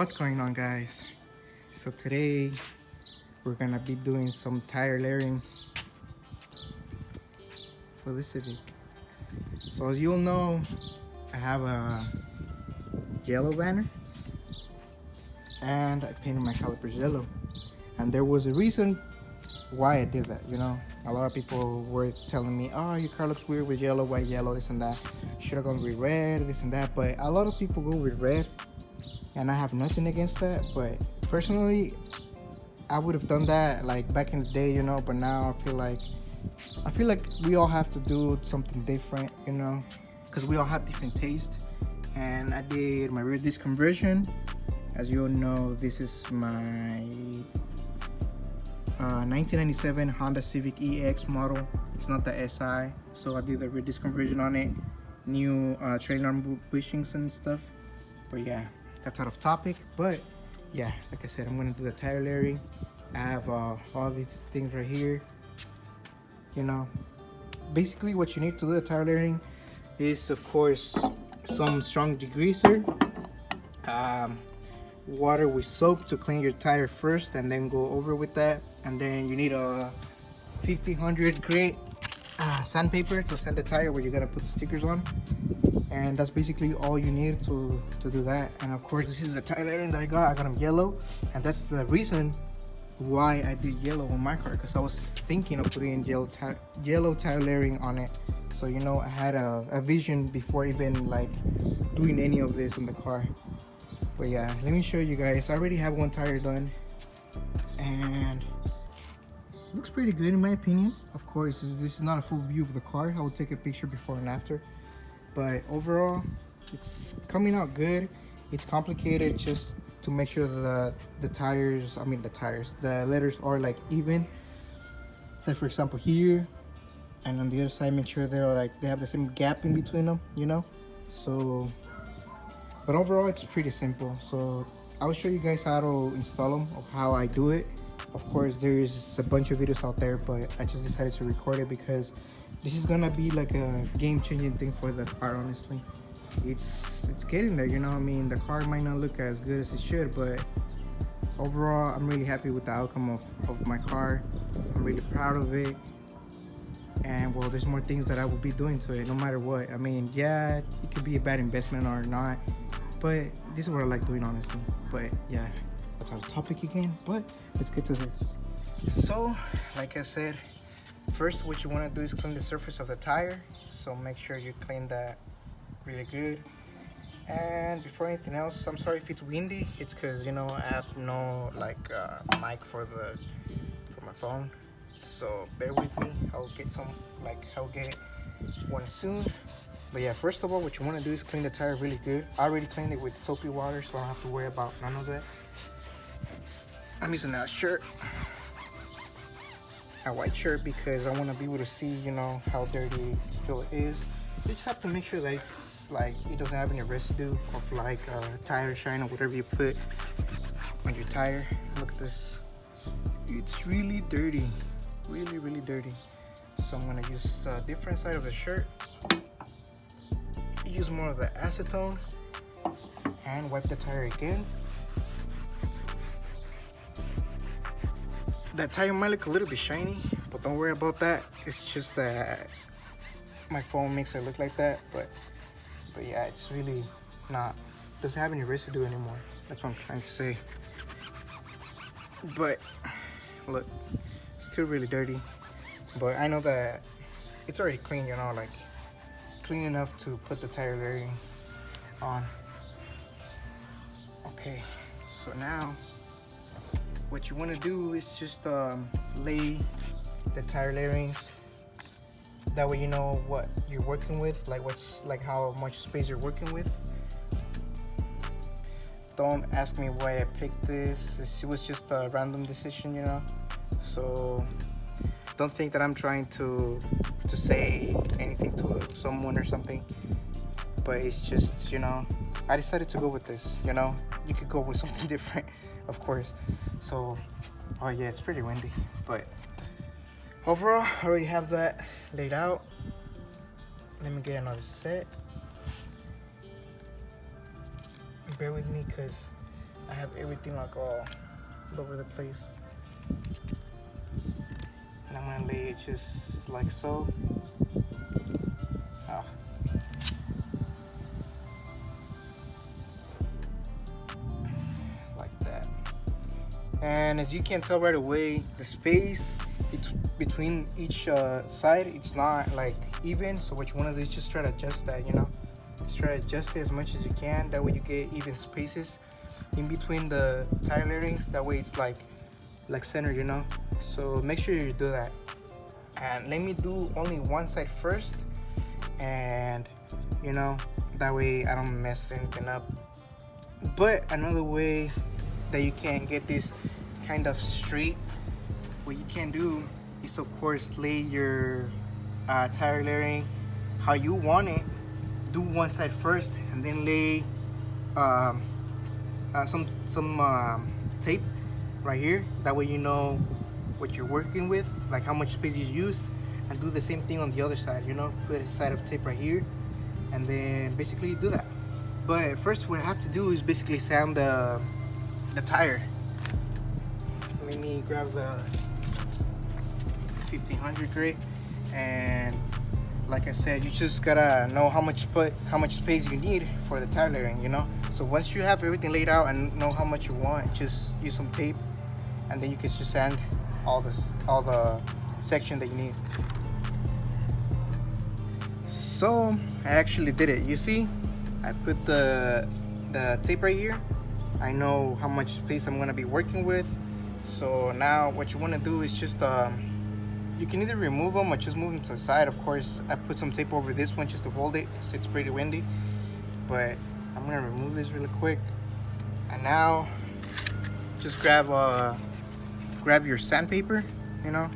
What's going on, guys? So today we're gonna be doing some tire layering for the Civic. So as you'll know, I have a yellow banner and I painted my calipers yellow. And there was a reason why I did that, A lot of people were telling me, oh, your car looks weird with yellow, white, yellow, this and that. Should have gone with red, this and that. But a lot of people go with red, and I have nothing against that. But personally, I would have done that like back in the day, But now I feel like we all have to do something different, because we all have different tastes. And I did my rear disc conversion. As you all know, this is my 1997 Honda Civic EX model. It's not the SI, so I did the rear disc conversion on it. New trailing arm bushings and stuff. But yeah, that's out of topic. But yeah, like I said, I'm gonna do the tire layering. I have all these things right here. Basically what you need to do the tire layering is, of course, some strong degreaser, water with soap to clean your tire first, and then go over with that. And then you need a 1500 grit sandpaper to sand the tire where you're gonna put the stickers on. And that's basically all you need to do that. And of course, this is the tire layering that I got them yellow, and that's the reason why I did yellow on my car, because I was thinking of putting yellow tire layering on it. So I had a vision before even like doing any of this on the car. But yeah, let me show you guys. I already have one tire done, and it looks pretty good in my opinion. Of course, this is not a full view of the car. I will take a picture before and after, but overall it's coming out good. It's complicated just to make sure that the letters are like even. Like for example here, and on the other side, make sure they have the same gap in between them, So, but overall it's pretty simple. So I'll show you guys how to install them, of how I do it. Of course, there's a bunch of videos out there, but I just decided to record it because this is gonna be like a game-changing thing for the car. Honestly, it's getting there. The car might not look as good as it should, but overall I'm really happy with the outcome of my car. I'm really proud of it. And well, there's more things that I will be doing to it no matter what. Yeah, it could be a bad investment or not, but this is what I like doing, honestly. But yeah, that's our topic again, but let's get to this. So like I said, first what you want to do is clean the surface of the tire. So make sure you clean that really good. And before anything else, I'm sorry if it's windy. It's because I have no mic for my phone, so bear with me. I'll get one soon. But yeah, first of all, what you want to do is clean the tire really good. I already cleaned it with soapy water, so I don't have to worry about none of that. I'm using a shirt, a white shirt, because I want to be able to see how dirty it still is. You just have to make sure that it doesn't have any residue of tire shine or whatever you put on your tire. Look at this, it's really dirty, really dirty. So I'm gonna use a different side of the shirt, use more of the acetone, and wipe the tire again. That tire might look a little bit shiny, but don't worry about that. It's just that my phone makes it look like that, but yeah, it's really doesn't have any residue anymore. That's what I'm trying to say. But look, it's still really dirty, but I know that it's already clean, clean enough to put the tire layering on. Okay, so now what you want to do is just lay the tire layerings. That way you know what you're working with, how much space you're working with. Don't ask me why I picked this. It was just a random decision, So don't think that I'm trying to say anything to someone or something. But it's just, I decided to go with this, You could go with something different, of course. So, oh yeah, it's pretty windy, but overall, I already have that laid out. Let me get another set. Bear with me because I have everything like all over the place. And I'm gonna lay it just like so. Ah. Like that. And as you can tell right away, the space between each side, it's not like even. So what you want to do is just try to adjust that, you know. Just try to adjust it as much as you can. That way you get even spaces in between the tire layerings. That way it's like center, you know. So make sure you do that. And let me do only one side first, and you know, that way I don't mess anything up. But another way that you can get this kind of straight, what you can do is of course lay your tire layering how you want it. Do one side first and then lay some tape right here. That way you know what you're working with, like how much space you used, and do the same thing on the other side, you know. Put a side of tape right here and then basically do that. But first what I have to do is basically sand the tire. Let me grab the 1500 grit, and like I said, you just gotta know how much space you need for the tire layering, you know. So once you have everything laid out and know how much you want, just use some tape, and then you can just sand all the section that you need. So I actually did it. You see, I put the tape right here. I know how much space I'm gonna be working with. So now what you want to do is just you can either remove them or just move them to the side. Of course, I put some tape over this one just to hold it because it's pretty windy. But I'm gonna remove this really quick. And now just grab your sandpaper, you know,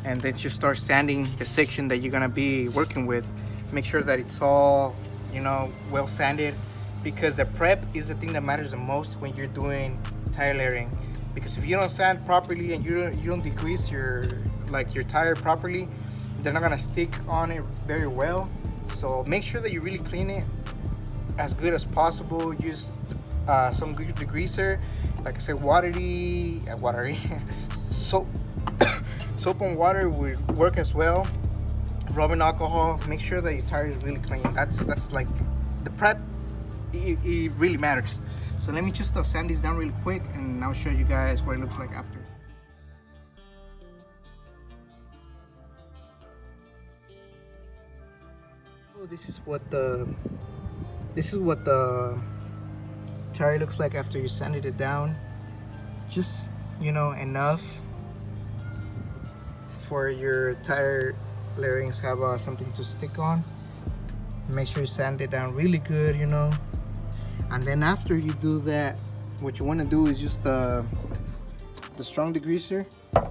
and then just start sanding the section that you're gonna be working with. Make sure that it's all, you know, well sanded, because the prep is the thing that matters the most when you're doing tire layering. Because if you don't sand properly and you don't degrease your tire properly, they're not gonna stick on it very well. So make sure that you really clean it as good as possible. Use some good degreaser, like I said, watery soap soap and water would work as well. Rubbing alcohol. Make sure that your tire is really clean. That's like the prep. It really matters. So let me just sand this down really quick, and I'll show you guys what it looks like after. So this is what the tire looks like after you sanded it down. Just, you know, enough for your tire layerings have something to stick on. Make sure you sand it down really good, you know. And then after you do that, what you want to do is just the strong degreaser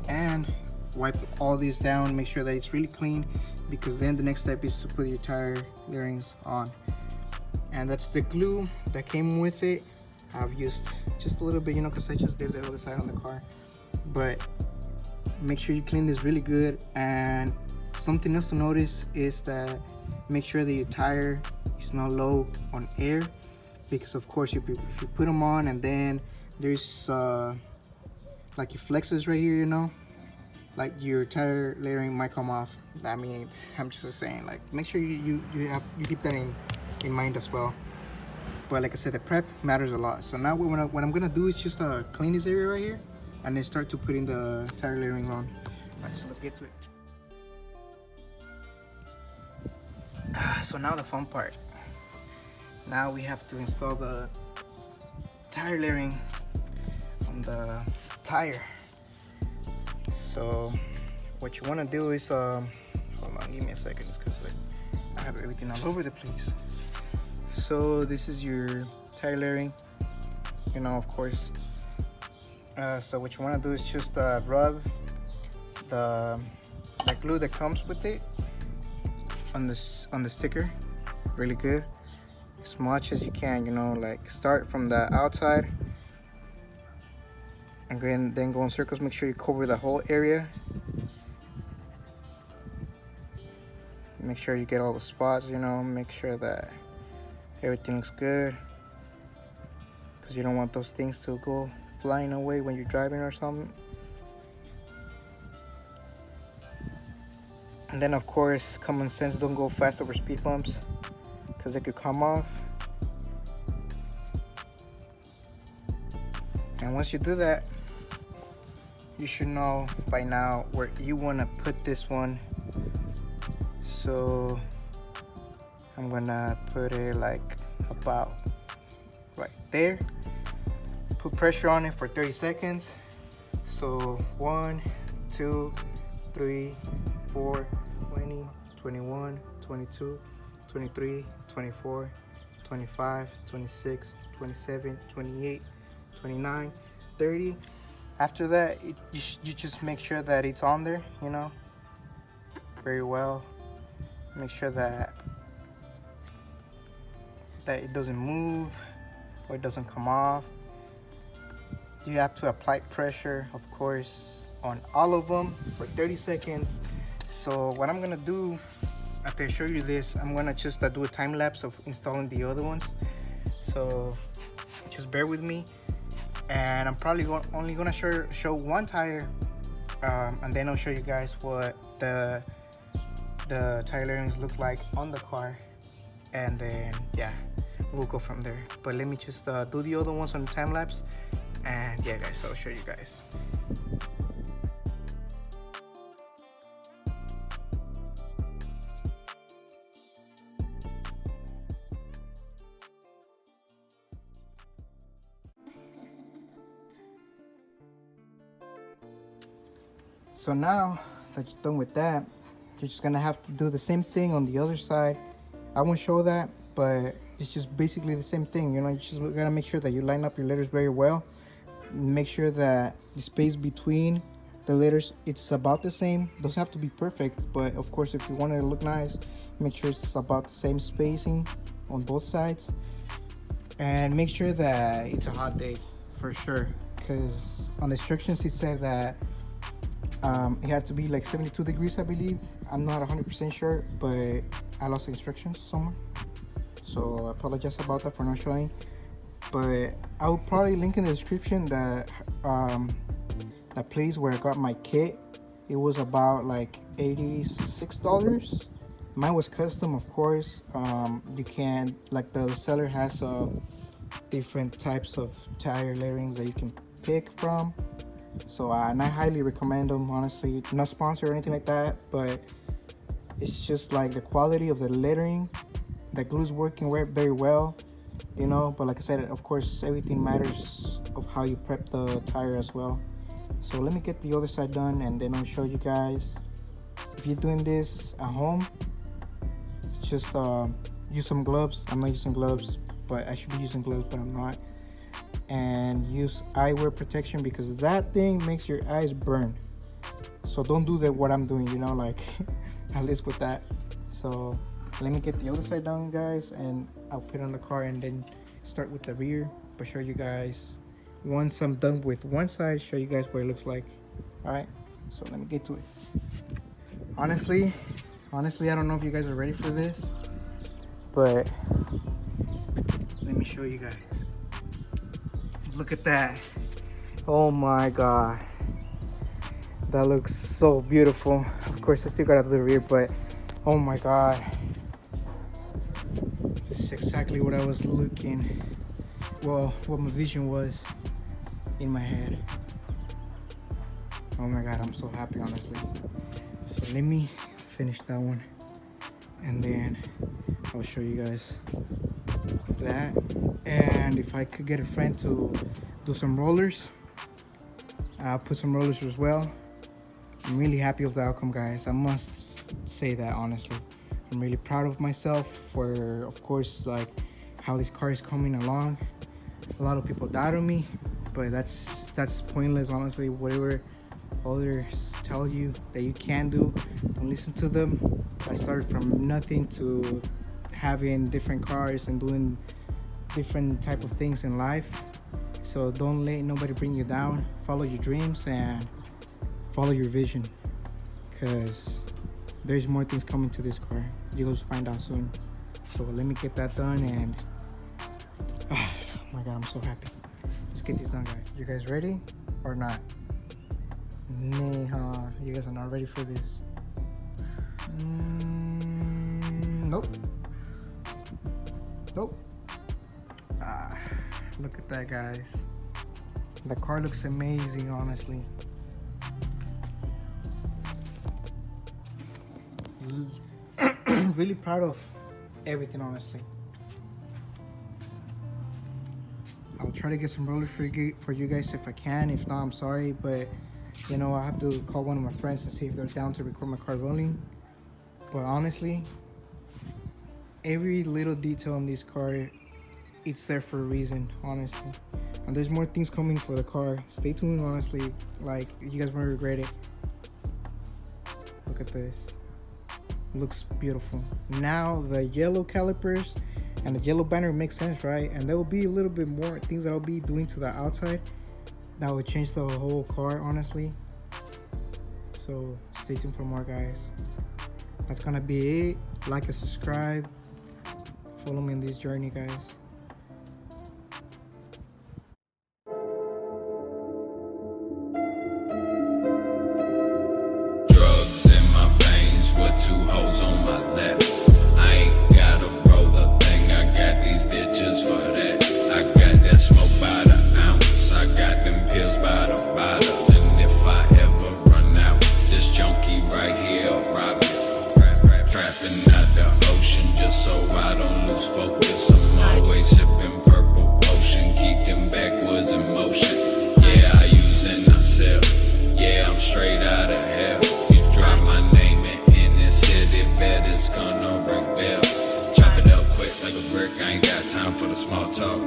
and wipe all these down. Make sure that it's really clean, because then the next step is to put your tire layerings on. And that's the glue that came with it. I've used just a little bit, you know, because I just did the other side on the car. But make sure you clean this really good. And something else to notice is that make sure that your tire is not low on air, because of course if you put them on and then there's like it flexes right here, you know, like your tire layering might come off. I mean, I'm just saying, like, make sure you keep that in mind as well. But like I said, the prep matters a lot. So now what I'm gonna do is just clean this area right here and then start to put in the tire layering on. Alright, so let's get to it. So now the fun part. Now we have to install the tire layering on the tire. So what you want to do is hold on, give me a second, because I have everything all over the place. So this is your tire layering, you know, of course. So what you want to do is just rub the glue that comes with it on the sticker really good, as much as you can, you know, like start from the outside and then go in circles. Make sure you cover the whole area. Make sure you get all the spots, you know, make sure that everything looks good. because you don't want those things to go flying away when you're driving or something. And then of course, common sense, don't go fast over speed bumps because they could come off. And once you do that, you should know by now where you want to put this one. So I'm gonna put it like about right there. Put pressure on it for 30 seconds. So 1, 2, 3, 4, 20, 21, 22, 23, 24, 25, 26, 27, 28, 29, 30. After that, you just make sure that it's on there, you know, very well. Make sure that it doesn't move or it doesn't come off. You have to apply pressure, of course, on all of them for 30 seconds. So what I'm gonna do after I show you this, I'm gonna just do a time lapse of installing the other ones. So just bear with me, and I'm probably only gonna show one tire, and then I'll show you guys what the tire layerings look like on the car, and then yeah, we'll go from there. But let me just do the other ones on the time lapse, and yeah guys, I'll show you guys. So now that you're done with that, you're just gonna have to do the same thing on the other side. I won't show that, but it's just basically the same thing. You know, you just gotta make sure that you line up your letters very well. Make sure that the space between the letters, it's about the same. Those have to be perfect, but of course, if you want it to look nice, make sure it's about the same spacing on both sides. And make sure that it's a hot day for sure, because on the instructions it said that it had to be like 72 degrees, I believe. I'm not 100% sure, but I lost the instructions somewhere, so I apologize about that for not showing. But I will probably link in the description that place where I got my kit. It was about like $86. Mine was custom, of course. You can, like, the seller has different types of tire layerings that you can pick from. So and I highly recommend them, honestly. Not sponsored or anything like that, but it's just like the quality of the lettering. The glue's working very well, you know. But like I said, of course, everything matters of how you prep the tire as well. So let me get the other side done, and then I'll show you guys. If you're doing this at home, just use some gloves. I'm not using gloves, but I should be using gloves, but I'm not. And use eyewear protection, because that thing makes your eyes burn. So don't do that what I'm doing, you know, like at least with that. So let me get the other side done, guys, and I'll put it on the car and then start with the rear, but show you guys once I'm done with one side, show you guys what it looks like. All right, so let me get to it. Honestly, I don't know if you guys are ready for this, but let me show you guys. Look at that. Oh my god, that looks so beautiful. Of course, I still gotta do the rear, but oh my god, this is exactly what I was looking, well, what my vision was in my head. Oh my god, I'm so happy, honestly. So let me finish that one, and then I'll show you guys that. And if I could get a friend to do some rollers, I'll put some rollers as well. I'm really happy with the outcome, guys. I must say that, honestly. I'm really proud of myself for, of course, like how this car is coming along. A lot of people doubt on me, but that's pointless, honestly. Whatever others tell you that you can do, don't listen to them. I started from nothing to having different cars and doing different type of things in life. So don't let nobody bring you down. Follow your dreams and follow your vision, because there's more things coming to this car. You'll find out soon. So let me get that done, and oh my god, I'm so happy. get these done, guys. You guys ready or not? Nah, you guys are not ready for this. Nope. Look at that, guys. The car looks amazing, honestly. Really proud of everything, honestly. I'll try to get some rollers for you guys if I can. If not, I'm sorry, but you know, I have to call one of my friends to see if they're down to record my car rolling. But honestly, every little detail on this car, it's there for a reason, honestly. And there's more things coming for the car. Stay tuned, honestly. Like, you guys won't regret it. Look at this. It looks beautiful. Now the yellow calipers and the yellow banner makes sense, right? And there will be a little bit more things that I'll be doing to the outside that will change the whole car, honestly. So stay tuned for more, guys. That's gonna be it. Like and subscribe. Follow me in this journey, guys. Drugs in my veins with 2 hoes on my lap. I ain't got a roller thing, I got these bitches for that. I got that smoke by the ounce, I got them pills by the bottle. And if I ever run out, this junkie right here rob me. Trapping out the ocean just so I don't lose focus. I'm always sipping purple potion, keep them backwoods in motion. Yeah, I use and I sell. Yeah, I'm straight out of hell. You drop my name in this city, bet it's gonna ring bells. Chop it up quick like a brick, I ain't got time for the small talk.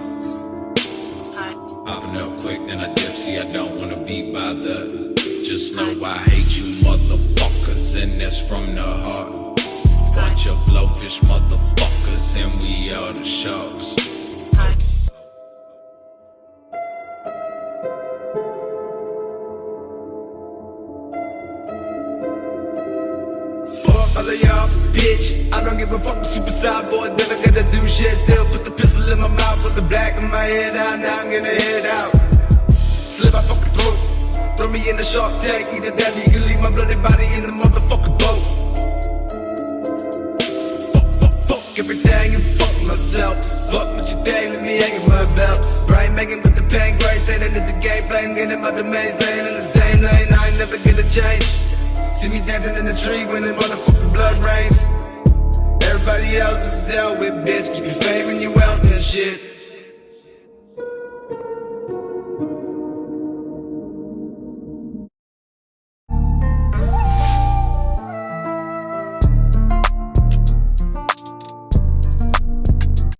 Popping up quick, then I dip, see I don't wanna be bothered. Just know I hate you motherfuckers, and that's from the heart. Bunch of blowfish motherfuckers, and we are the sharks. Fuck all of y'all, bitch. I don't give a fuck, superstar boy, never gonna do shit. Still put the pistol in my mouth, put the black in my head out. Now I'm gonna head out. Slip my fucking throat. Throw me in the shark tank, either that or you can leave my bloody body in the motherfucking boat. Fuck everything and fuck myself. Fuck what you think, let me hang in my belt. Brain making with the pain, great, saying that it's the game playing, getting my domain, playing in the same lane. I ain't never gonna change. See me dancing in the tree when the motherfucking blood rains. Everybody else is dealt with, bitch. Keep your fame and you out and shit.